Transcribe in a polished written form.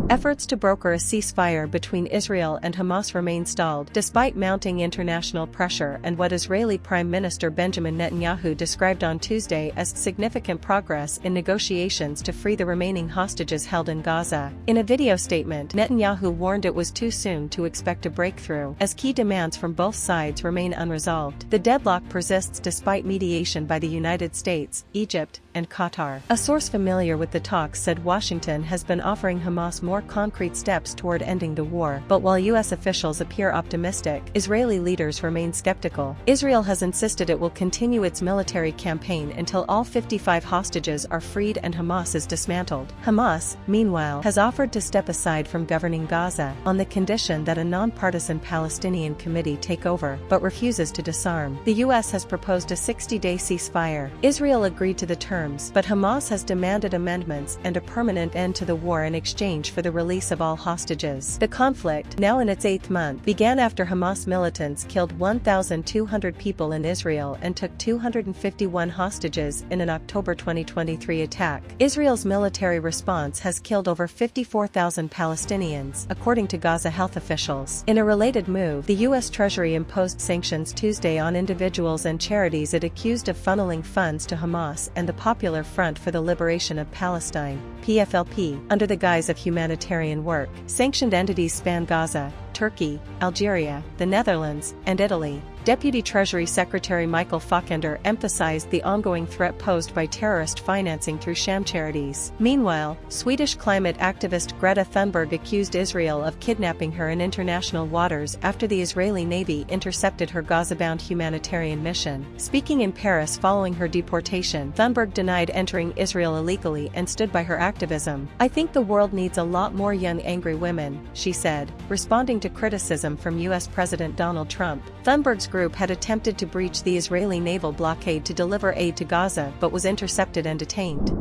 Efforts to broker a ceasefire between Israel and Hamas remain stalled, despite mounting international pressure and what Israeli Prime Minister Benjamin Netanyahu described on Tuesday as significant progress in negotiations to free the remaining hostages held in Gaza. In a video statement, Netanyahu warned it was too soon to expect a breakthrough, as key demands from both sides remain unresolved. The deadlock persists despite mediation by the United States, Egypt, and Qatar. A source familiar with the talks said Washington has been offering Hamas more concrete steps toward ending the war, but while U.S. officials appear optimistic, Israeli leaders remain skeptical. Israel has insisted it will continue its military campaign until all 55 hostages are freed and Hamas is dismantled. Hamas, meanwhile, has offered to step aside from governing Gaza, on the condition that a non-partisan Palestinian committee take over, but refuses to disarm. The U.S. has proposed a 60-day ceasefire. Israel agreed to the terms, but Hamas has demanded amendments and a permanent end to the war in exchange for the release of all hostages. The conflict, now in its 8th month, began after Hamas militants killed 1,200 people in Israel and took 251 hostages in an October 2023 attack. Israel's military response has killed over 54,000 Palestinians, according to Gaza health officials. In a related move, the U.S. Treasury imposed sanctions Tuesday on individuals and charities it accused of funneling funds to Hamas and the Popular Front for the Liberation of Palestine, PFLP, under the guise of humanitarian work. Sanctioned entities span Gaza, Turkey, Algeria, the Netherlands, and Italy. Deputy Treasury Secretary Michael Fakhender emphasized the ongoing threat posed by terrorist financing through sham charities. Meanwhile, Swedish climate activist Greta Thunberg accused Israel of kidnapping her in international waters after the Israeli Navy intercepted her Gaza-bound humanitarian mission. Speaking in Paris following her deportation, Thunberg denied entering Israel illegally and stood by her activism. "I think the world needs a lot more young angry women," she said, responding to criticism from U.S. President Donald Trump. Thunberg's group had attempted to breach the Israeli naval blockade to deliver aid to Gaza but was intercepted and detained.